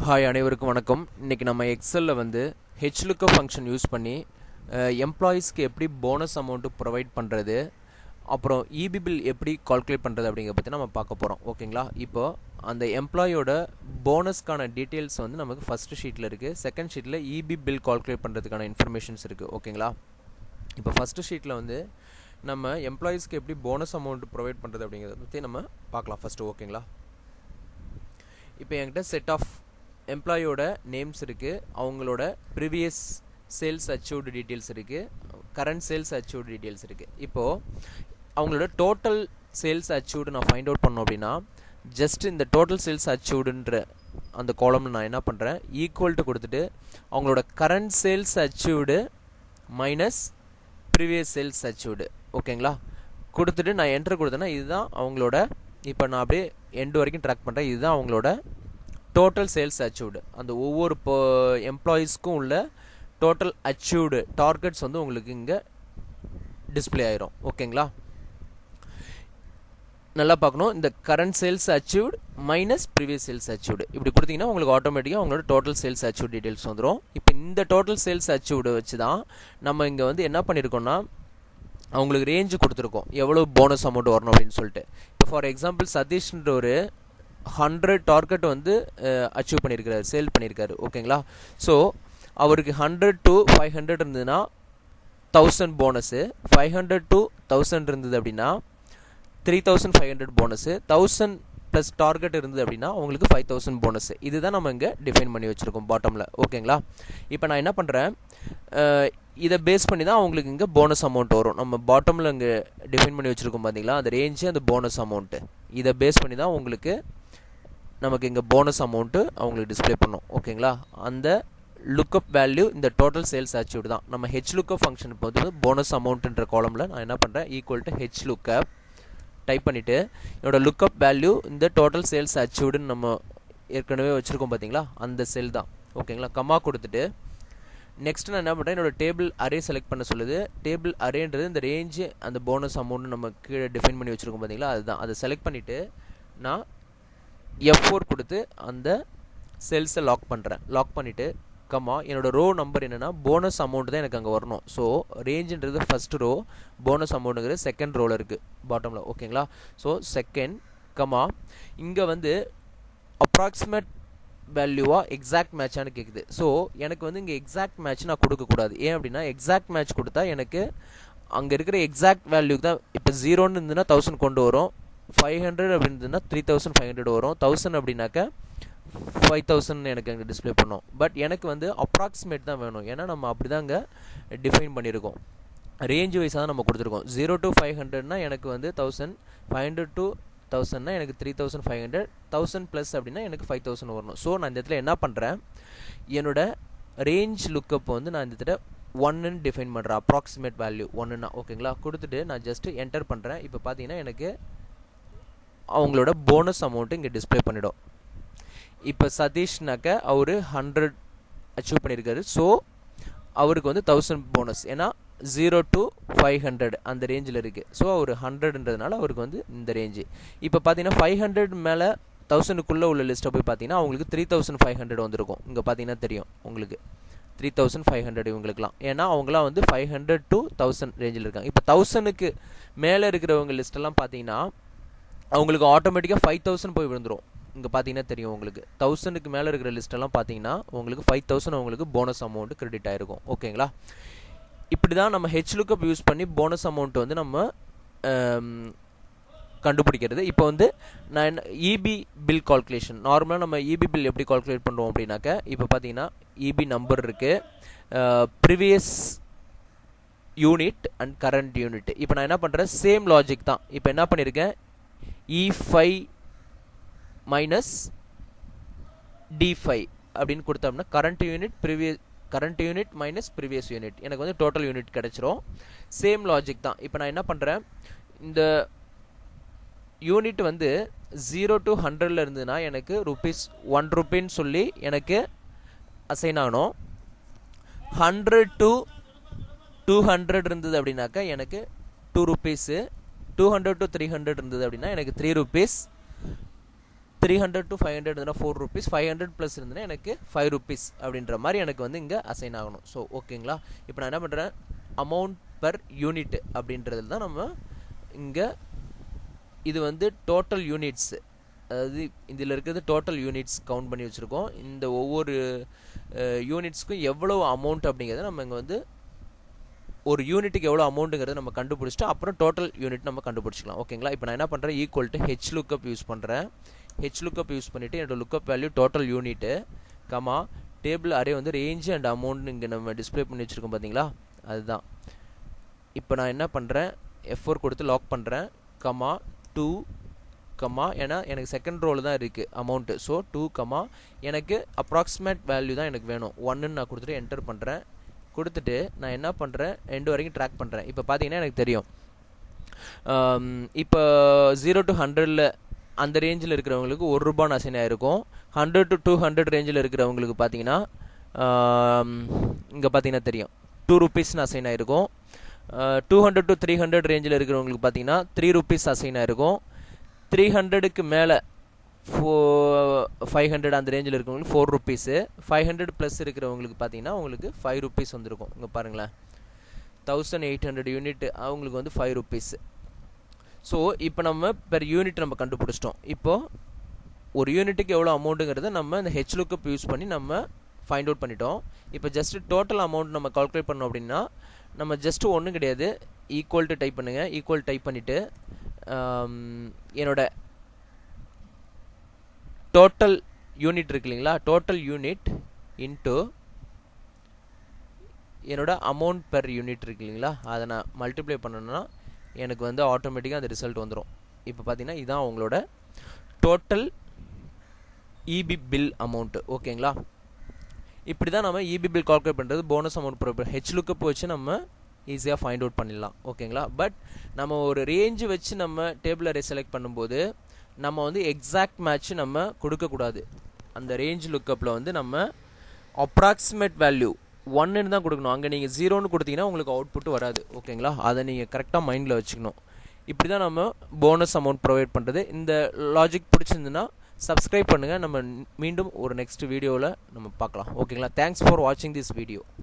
Hi அனைவருக்கும் வணக்கம். இன்றைக்கி நம்ம எக்ஸலில் வந்து ஹெச்லுக்கப் ஃபங்க்ஷன் யூஸ் பண்ணி எம்ப்ளாயீஸ்க்கு எப்படி போனஸ் அமௌண்ட்டு ப்ரொவைட் பண்ணுறது, அப்புறம் இபி பில் எப்படி கால்குலேட் பண்ணுறது அப்படிங்கிற பற்றி நம்ம பார்க்க போகிறோம். ஓகேங்களா? இப்போது அந்த எம்ப்ளாயோட போனஸ்க்கான டீட்டெயில்ஸ் வந்து நமக்கு ஃபஸ்ட்டு ஷீட்டில் இருக்குது. செகண்ட் ஷீட்டில் இபி பில் கால்குலேட் பண்ணுறதுக்கான இன்ஃபர்மேஷன்ஸ் இருக்குது. ஓகேங்களா? இப்போ ஃபஸ்ட்டு ஷீட்டில் வந்து நம்ம எம்ப்ளாயீஸ்க்கு எப்படி போனஸ் அமௌண்ட் ப்ரொவைட் பண்ணுறது அப்படிங்கிறத பற்றி நம்ம பார்க்கலாம் ஃபஸ்ட்டு. ஓகேங்களா? இப்போ என்கிட்ட செட் ஆஃப் எம்ப்ளாயோட நேம்ஸ் இருக்குது, அவங்களோட ப்ரீவியஸ் சேல்ஸ் அச்சீவ்டு டீட்டெயில்ஸ் இருக்குது, கரண்ட் சேல்ஸ் அச்சீவ்டு டீட்டெயில்ஸ் இருக்குது. இப்போது அவங்களோட டோட்டல் சேல்ஸ் அச்சீவ்டு நான் ஃபைண்ட் அவுட் பண்ணோம் அப்படின்னா, ஜஸ்ட் இந்த டோட்டல் சேல்ஸ் அச்சீவ்டுன்ற அந்த காலமில் நான் என்ன பண்ணுறேன், ஈக்குவல் டு கொடுத்துட்டு அவங்களோட current sales achieved minus previous sales achieved. ஓகேங்களா? கொடுத்துட்டு நான் என்ட்ரு கொடுத்தேன்னா இதுதான் அவங்களோட, இப்போ நான் அப்படியே எண்டு வரைக்கும் ட்ராக் பண்ணுறேன், இதுதான் அவங்களோட டோட்டல் சேல்ஸ் அச்சீவ்டு. அந்த ஒவ்வொரு எம்ப்ளாயீஸ்க்கும் உள்ள டோட்டல் அச்சீவ்டு டார்கெட்ஸ் வந்து உங்களுக்கு இங்கே டிஸ்பிளே ஆயிரும். ஓகேங்களா? நல்லா பார்க்கணும். இந்த current sales achieved minus previous sales achieved இப்படி கொடுத்தீங்கன்னா உங்களுக்கு ஆட்டோமேட்டிக்காக அவங்களோட டோட்டல் சேல்ஸ் அச்சீவ் டீட்டெயில்ஸ் வந்துடும். இப்போ இந்த டோட்டல் சேல்ஸ் அச்சீவ்டு வச்சு தான் நம்ம இங்கே வந்து என்ன பண்ணியிருக்கோம்னா, அவங்களுக்கு ரேஞ்சு கொடுத்துருக்கோம் எவ்வளோ போனஸ் அமௌண்ட் வரணும் அப்படின்னு சொல்லிட்டு. இப்போ ஃபார் எக்ஸாம்பிள் சதீஷ்ன்ற ஒரு 100 டார்கெட் வந்து அச்சீவ் பண்ணியிருக்காரு, சேல் பண்ணியிருக்காரு. ஓகேங்களா? ஸோ அவருக்கு 100 to 500 இருந்ததுன்னா 1000 போனஸு, 500 to 1000 இருந்தது அப்படின்னா 3500 போனஸு, 1000 ப்ளஸ் டார்கெட் இருந்தது அப்படின்னா உங்களுக்கு 5000 போனஸு. இதுதான் நம்ம இங்கே டிஃபைன் பண்ணி வச்சுருக்கோம் பாட்டமில். ஓகேங்களா? இப்போ நான் என்ன பண்ணுறேன், இதை பேஸ் பண்ணி தான் அவங்களுக்கு இங்கே போனஸ் அமௌண்ட் வரும். நம்ம பாட்டமில் இங்கே டிஃபைன் பண்ணி வச்சுருக்கோம் பார்த்தீங்களா, அந்த ரேஞ்சு, அந்த போனஸ் அமௌண்ட்டு, இதை பேஸ் பண்ணி தான் உங்களுக்கு நமக்கு இங்கே போனஸ் அமௌண்ட்டு அவங்களுக்கு டிஸ்பிளே பண்ணோம். ஓகேங்களா? அந்த லுக்கப் வேல்யூ இந்த டோட்டல் சேல்ஸ் அச்சீவ்டு தான். நம்ம ஹெச் லுக்கப் ஃபங்க்ஷன் போது போனஸ் அமௌண்ட்டுன்ற காலமில் நான் என்ன பண்ணுறேன், equal to H lookup type பண்ணிவிட்டு என்னோடய லுக்கப் வேல்யூ இந்த டோட்டல் சேல்ஸ் அச்சீவ்டுன்னு நம்ம ஏற்கனவே வச்சுருக்கோம் பார்த்தீங்களா, அந்த செல் தான். ஓகேங்களா? கம்மா கொடுத்துட்டு நெக்ஸ்ட் நான் என்ன பண்ணுறேன், என்னோடய டேபிள் அரே செலக்ட் பண்ண சொல்லுது. டேபிள் அரேன்றது இந்த ரேஞ்சு, அந்த போனஸ் அமௌண்ட்டு நம்ம கீழே டிஃபைன் பண்ணி வச்சுருக்கோம் பார்த்தீங்களா, அதுதான். அதை செலக்ட் பண்ணிவிட்டு நான் F4 கொடுத்து அந்த செல்ஸை லாக் பண்ணுறேன். லாக் பண்ணிவிட்டு கம்மா என்னோடய ரோ நம்பர் என்னென்னா போனஸ் அமௌண்ட் தான் எனக்கு அங்கே வரணும். ஸோ ரேஞ்சுன்றது ஃபஸ்ட்டு ரோ, போனஸ் அமௌண்ட்டுங்கிறது செகண்ட் ரோவில் இருக்குது பாட்டமில். ஓகேங்களா? ஸோ செகண்ட் கம்மா இங்கே வந்து அப்ராக்சிமேட் வேல்யூவாக எக்ஸாக்ட் மேட்சானு கேட்குது. ஸோ எனக்கு வந்து இங்கே எக்ஸாக்ட் மேட்ச் நான் கொடுக்கக்கூடாது. ஏன் அப்படின்னா எக்ஸாக்ட் மேட்ச் கொடுத்தா எனக்கு அங்கே இருக்கிற எக்ஸாக்ட் வேல்யூக்கு தான், இப்போ 0ன்னு இருந்ததுன்னா 1000 கொண்டு வரும், 500 அப்படின்றதுனா 3500 வரும், 1000 அப்படின்னாக்க 5000 எனக்கு அங்கே டிஸ்பிளே பண்ணோம். பட் எனக்கு வந்து அப்ராக்சிமேட் தான் வேணும், ஏன்னா நம்ம அப்படி தான் அங்கே டிஃபைன் பண்ணியிருக்கோம். ரேஞ்ச் வைஸாக தான் நம்ம கொடுத்துருக்கோம். 0 to 500னா எனக்கு வந்து 1000, 500 to 1000னா எனக்கு 3500, 1000 ப்ளஸ் அப்படின்னா எனக்கு 5000 வரணும். ஸோ நான் இந்த இடத்துல என்ன பண்ணுறேன், என்னோட ரேஞ்ச் லுக்கப் வந்து நான் இந்த இடத்துல 1ன்னு டிஃபைன் பண்ணுறேன், அப்ராக்சிமேட் வேல்யூ 1ன்னா. ஓகேங்களா? கொடுத்துட்டு நான் ஜஸ்ட்டு என்டர் பண்ணுறேன். இப்போ பார்த்தீங்கன்னா எனக்கு அவங்களோட போனஸ் அமௌண்ட்டு இங்கே டிஸ்பிளே பண்ணிடும். இப்போ சதீஷ்னாக்க அவர் 100 அச்சீவ் பண்ணியிருக்காரு. ஸோ அவருக்கு வந்து 1000 போனஸ், ஏன்னா 0 to 500 அந்த ரேஞ்சில் இருக்குது. ஸோ அவர் 100ன்றதுனால அவருக்கு வந்து இந்த ரேஞ்சு. இப்போ பார்த்தீங்கன்னா 500 மேலே 1000க்குள்ளே உள்ள லிஸ்ட்டை போய் பார்த்தீங்கன்னா அவங்களுக்கு 3500 வந்திருக்கும். இங்கே பார்த்தீங்கன்னா தெரியும் உங்களுக்கு 3500 இவங்களுக்குலாம், ஏன்னா அவங்களாம் வந்து 500 to 1000 ரேஞ்சில் இருக்காங்க. இப்போ 1000க்கு மேலே இருக்கிறவங்க லிஸ்ட்டெல்லாம் பார்த்தீங்கன்னா அவங்களுக்கு ஆட்டோமேட்டிக்காக 5000 போய் விழுந்துடும். இங்கே பார்த்தீங்கன்னா தெரியும் உங்களுக்கு 1000க்கு மேலே இருக்கிற லிஸ்ட்டெல்லாம் பார்த்தீங்கன்னா உங்களுக்கு 5000 அவங்களுக்கு போனஸ் அமௌண்ட் கிரெடிட் ஆகிருக்கும். ஓகேங்களா? இப்படி தான் நம்ம ஹெச் லுக்கப் யூஸ் பண்ணி போனஸ் அமௌண்ட் வந்து நம்ம கண்டுபிடிக்கிறது. இப்போ வந்து நான் இபி பில் கால்குலேஷன், நார்மலாக நம்ம இபி பில் எப்படி கால்குலேட் பண்ணுறோம் அப்படின்னாக்க, இப்போ பார்த்தீங்கன்னா இபி நம்பர் இருக்குது, previous unit and current unit. இப்போ நான் என்ன பண்ணுறேன், சேம் லாஜிக் தான். இப்போ என்ன பண்ணியிருக்கேன், E5 மைனஸ் D5 அப்படின்னு கொடுத்தோம்னா current unit minus previous unit எனக்கு வந்து டோட்டல் யூனிட் கிடச்சிரும். சேம் லாஜிக் தான். இப்போ நான் என்ன பண்ணுறேன், இந்த யூனிட் வந்து 0 to 100ல் இருந்ததுன்னா எனக்கு ₹1 ரூபின்னு சொல்லி எனக்கு அசைன் ஆகணும். 100 to 200 இருந்தது அப்படின்னாக்கா எனக்கு ₹2, 200 to 300 இருந்தது அப்படின்னா எனக்கு ₹3, 300 to 500 இருந்தால் 4 rupees, 500 ப்ளஸ் இருந்ததுன்னா எனக்கு 5 rupees அப்படின்ற மாதிரி எனக்கு வந்து இங்கே அசைன் ஆகணும். ஸோ ஓகேங்களா, இப்போ நான் என்ன பண்ணுறேன், அமௌண்ட் பர் யூனிட் அப்படின்றதுல தான் நம்ம இங்கே இது வந்து டோட்டல் யூனிட்ஸு, அதாவது இதில் இருக்கிறது டோட்டல் யூனிட்ஸ் கவுண்ட் பண்ணி வச்சுருக்கோம். இந்த ஒவ்வொரு யூனிட்ஸ்க்கும் எவ்வளோ அமௌண்ட் அப்படிங்கிறத நம்ம இங்கே வந்து ஒரு யூனிட்டுக்கு எவ்வளோ அமௌண்ட்டுங்கிறத நம்ம கண்டுபிடிச்சிட்டு அப்புறம் டோட்டல் யூனிட் நம்ம கண்டுபிடிச்சிக்கலாம். ஓகேங்களா, இப்போ நான் என்ன பண்ணுறேன், equal to H lookup use பண்ணுறேன். ஹெச் லுக்கப் யூஸ் பண்ணிவிட்டு என்னோட lookup value total unit comma table array வந்து ரேஞ்ச் அண்ட் அமௌண்ட் இங்கே நம்ம டிஸ்பிளே பண்ணி வச்சுருக்கோம் பார்த்தீங்களா, அதுதான். இப்போ நான் என்ன பண்ணுறேன், F4 கொடுத்து லாக் பண்ணுறேன், கமா 2 கமா, ஏன்னா எனக்கு செகண்ட் ரோல் தான் இருக்குது அமௌண்ட்டு. ஸோ 2 கமா எனக்கு அப்ராக்சிமேட் வேல்யூ தான் எனக்கு வேணும் 1ன்னு நான் கொடுத்துட்டு என்டர் பண்ணுறேன். கொடுத்துட்டு நான் என்ன பண்ணுறேன், 2 வரைக்கும் ட்ராக் பண்ணுறேன். இப்போ பார்த்தீங்கன்னா எனக்கு தெரியும், இப்போ 0 to 100ல் அந்த ரேஞ்சில் இருக்கிறவங்களுக்கு ₹1 அசைன் ஆகிருக்கும். 100 to 200 ரேஞ்சில் இருக்கிறவங்களுக்கு பார்த்தீங்கன்னா இங்கே பார்த்தீங்கன்னா தெரியும் ₹2 அசைன் ஆகிருக்கும். 200 to 300 ரேஞ்சில் இருக்கிறவங்களுக்கு பார்த்தீங்கன்னா ₹3 அசைன் ஆகிருக்கும். 300க்கு மேலே 500 அந்த ரேஞ்சில் இருக்கிறவங்களுக்கு ₹4, 500 ப்ளஸ் இருக்கிறவங்களுக்கு பார்த்தீங்கன்னா உங்களுக்கு ₹5 வந்திருக்கும். இங்கே பாருங்களேன், 1800 யூனிட் அவங்களுக்கு வந்து ₹5. ஸோ இப்போ நம்ம பெர் யூனிட் நம்ம கண்டுபிடிச்சிட்டோம். இப்போது ஒரு யூனிட்டுக்கு எவ்வளோ அமௌண்ட்டுங்கிறத நம்ம இந்த ஹெச் லுக்கப் யூஸ் பண்ணி நம்ம ஃபைண்ட் அவுட் பண்ணிட்டோம். இப்போ ஜஸ்ட்டு டோட்டல் அமௌண்ட் நம்ம கால்குலேட் பண்ணோம் அப்படின்னா நம்ம ஜஸ்ட்டு ஒன்றும் கிடையாது, ஈக்குவல் டு டைப் பண்ணுங்கள். ஈக்குவல் டைப் பண்ணிவிட்டு என்னோட டோட்டல் யூனிட் இருக்கு இல்லைங்களா, டோட்டல் யூனிட் இன்ட்டு என்னோட அமௌண்ட் பெர் யூனிட் இருக்கு இல்லைங்களா, அதை நான் மல்டிப்ளை பண்ணணும்னா எனக்கு வந்து ஆட்டோமேட்டிக்காக அந்த ரிசல்ட் வந்துடும். இப்போ பார்த்தீங்கன்னா இதுதான் உங்களோட டோட்டல் இபி பில் அமௌண்ட்டு. ஓகேங்களா, இப்படி தான் நம்ம இபி பில் கால்குலேட் பண்ணுறது. Bonus amount proper H lookup வச்சு நம்ம ஈஸியாக ஃபைண்ட் அவுட் பண்ணிடலாம். ஓகேங்களா, பட் நம்ம ஒரு ரேஞ்சு வச்சு நம்ம டேபிள் அரே செலக்ட் பண்ணும்போது நம்ம வந்து எக்ஸாக்ட் மேட்ச் நம்ம கொடுக்கக்கூடாது. அந்த ரேஞ்ச் லுக்கப்பில் வந்து நம்ம அப்ராக்சிமேட் வேல்யூ 1ன்னு தான் கொடுக்கணும். அங்கே நீங்கள் 0ன்னு கொடுத்தீங்கன்னா உங்களுக்கு அவுட்புட் வராது. ஓகேங்களா, அதை நீங்கள் கரெக்டாக மைண்டில் வச்சுக்கணும். இப்படி தான் நம்ம போனஸ் அமௌண்ட் ப்ரொவைட் பண்ணுறது. இந்த லாஜிக் பிடிச்சிருந்துன்னா சப்ஸ்கிரைப் பண்ணுங்கள். நம்ம மீண்டும் ஒரு நெக்ஸ்ட் வீடியோவில் நம்ம பார்க்கலாம். ஓகேங்களா, தேங்க்ஸ் ஃபார் வாட்சிங் திஸ் வீடியோ.